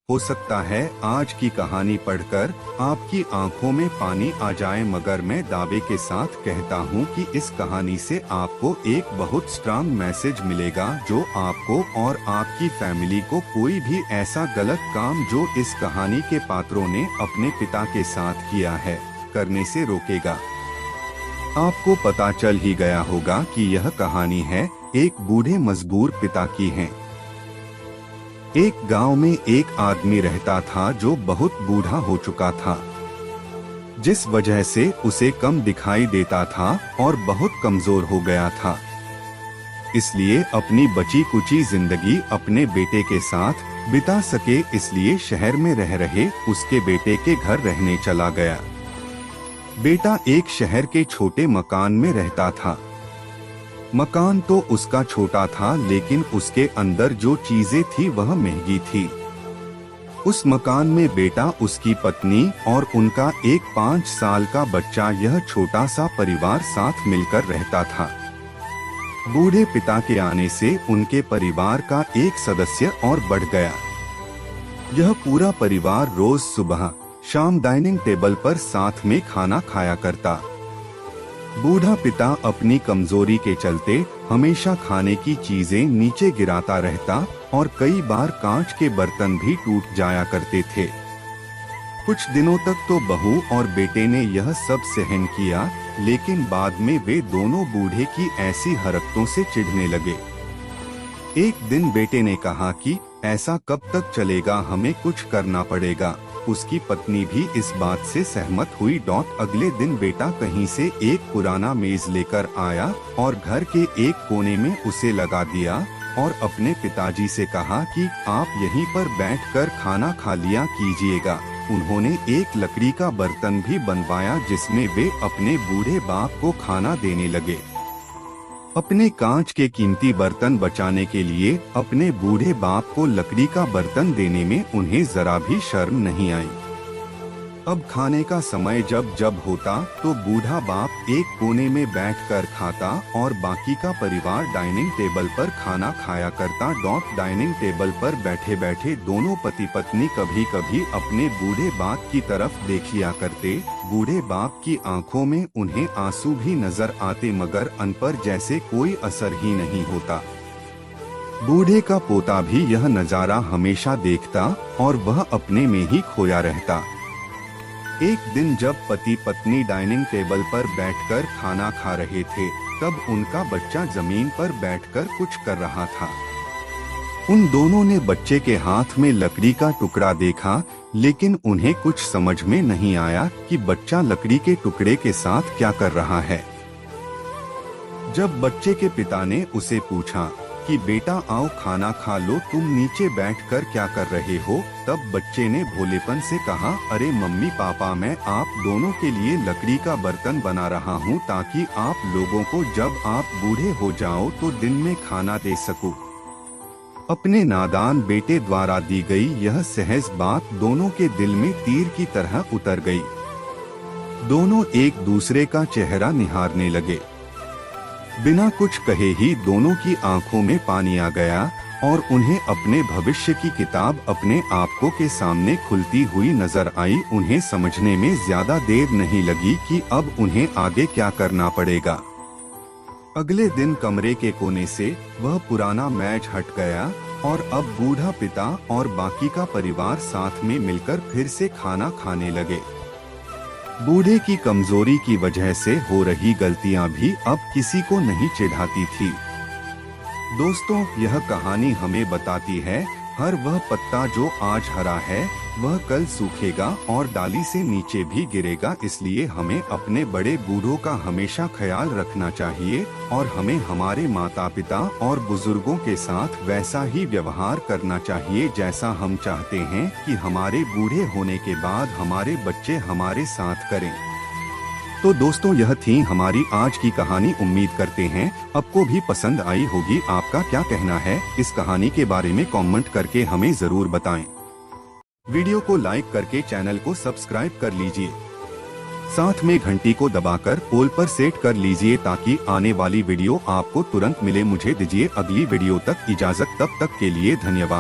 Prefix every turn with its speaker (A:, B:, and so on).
A: हो सकता है आज की कहानी पढ़कर आपकी आंखों में पानी आ जाए, मगर मैं दावे के साथ कहता हूँ कि इस कहानी से आपको एक बहुत स्ट्रांग मैसेज मिलेगा जो आपको और आपकी फैमिली को कोई भी ऐसा गलत काम जो इस कहानी के पात्रों ने अपने पिता के साथ किया है करने से रोकेगा। आपको पता चल ही गया होगा कि यह कहानी है एक बूढ़े मजबूर पिता की है। एक गांव में एक आदमी रहता था जो बहुत बूढ़ा हो चुका था, जिस वजह से उसे कम दिखाई देता था और बहुत कमजोर हो गया था। इसलिए अपनी बची कुची जिंदगी अपने बेटे के साथ बिता सके, इसलिए शहर में रह रहे उसके बेटे के घर रहने चला गया। बेटा एक शहर के छोटे मकान में रहता था। मकान तो उसका छोटा था, लेकिन उसके अंदर जो चीजें थी वह महंगी थी। उस मकान में बेटा, उसकी पत्नी और उनका एक 5 साल का बच्चा, यह छोटा सा परिवार साथ मिलकर रहता था। बूढ़े पिता के आने से उनके परिवार का एक सदस्य और बढ़ गया। यह पूरा परिवार रोज सुबह शाम डाइनिंग टेबल पर साथ में खाना खाया करता। बूढ़ा पिता अपनी कमजोरी के चलते हमेशा खाने की चीजें नीचे गिराता रहता और कई बार कांच के बर्तन भी टूट जाया करते थे। कुछ दिनों तक तो बहू और बेटे ने यह सब सहन किया, लेकिन बाद में वे दोनों बूढ़े की ऐसी हरकतों से चिढ़ने लगे। एक दिन बेटे ने कहा कि ऐसा कब तक चलेगा, हमें कुछ करना पड़ेगा। उसकी पत्नी भी इस बात से सहमत हुई। अगले दिन बेटा कहीं से एक पुराना मेज लेकर आया और घर के एक कोने में उसे लगा दिया और अपने पिताजी से कहा कि आप यहीं पर बैठकर खाना खा लिया कीजिएगा। उन्होंने एक लकड़ी का बर्तन भी बनवाया जिसमें वे अपने बूढ़े बाप को खाना देने लगे। अपने कांच के कीमती बर्तन बचाने के लिए अपने बूढ़े बाप को लकड़ी का बर्तन देने में उन्हें जरा भी शर्म नहीं आई। अब खाने का समय जब होता तो बूढ़ा बाप एक कोने में बैठकर खाता और बाकी का परिवार डाइनिंग टेबल पर खाना खाया करता। डाइनिंग टेबल पर बैठे बैठे दोनों पति पत्नी कभी कभी अपने बूढ़े बाप की तरफ देख लिया करते। बूढ़े बाप की आंखों में उन्हें आंसू भी नजर आते, मगर उन पर जैसे कोई असर ही नहीं होता। बूढ़े का पोता भी यह नजारा हमेशा देखता और वह अपने में ही खोया रहता। एक दिन जब पति पत्नी डाइनिंग टेबल पर बैठकर खाना खा रहे थे, तब उनका बच्चा जमीन पर बैठकर कुछ कर रहा था। उन दोनों ने बच्चे के हाथ में लकड़ी का टुकड़ा देखा, लेकिन उन्हें कुछ समझ में नहीं आया कि बच्चा लकड़ी के टुकड़े के साथ क्या कर रहा है। जब बच्चे के पिता ने उसे पूछा कि बेटा आओ खाना खा लो, तुम नीचे बैठकर क्या कर रहे हो, तब बच्चे ने भोलेपन से कहा, अरे मम्मी पापा, मैं आप दोनों के लिए लकड़ी का बर्तन बना रहा हूँ ताकि आप लोगों को जब आप बूढ़े हो जाओ तो दिन में खाना दे सकूं। अपने नादान बेटे द्वारा दी गई यह सहज बात दोनों के दिल में तीर की तरह उतर गई। दोनों एक दूसरे का चेहरा निहारने लगे। बिना कुछ कहे ही दोनों की आंखों में पानी आ गया और उन्हें अपने भविष्य की किताब अपने आपको के सामने खुलती हुई नजर आई। उन्हें समझने में ज्यादा देर नहीं लगी कि अब उन्हें आगे क्या करना पड़ेगा। अगले दिन कमरे के कोने से वह पुराना मेज हट गया और अब बूढ़ा पिता और बाकी का परिवार साथ में मिलकर फिर से खाना खाने लगे। बूढ़े की कमजोरी की वजह से हो रही गलतियां भी अब किसी को नहीं चिढ़ाती थी। दोस्तों, यह कहानी हमें बताती है, हर वह पत्ता जो आज हरा है वह कल सूखेगा और डाली से नीचे भी गिरेगा। इसलिए हमें अपने बड़े बूढ़ों का हमेशा ख्याल रखना चाहिए और हमें हमारे माता पिता और बुजुर्गों के साथ वैसा ही व्यवहार करना चाहिए जैसा हम चाहते हैं कि हमारे बूढ़े होने के बाद हमारे बच्चे हमारे साथ करें। तो दोस्तों, यह थी हमारी आज की कहानी। उम्मीद करते हैं आपको भी पसंद आई होगी। आपका क्या कहना है इस कहानी के बारे में कमेंट करके हमें जरूर बताएं। वीडियो को लाइक करके चैनल को सब्सक्राइब कर लीजिए। साथ में घंटी को दबाकर पोल पर सेट कर लीजिए ताकि आने वाली वीडियो आपको तुरंत मिले। मुझे दीजिए अगली वीडियो तक इजाजत, तब तक के लिए धन्यवाद।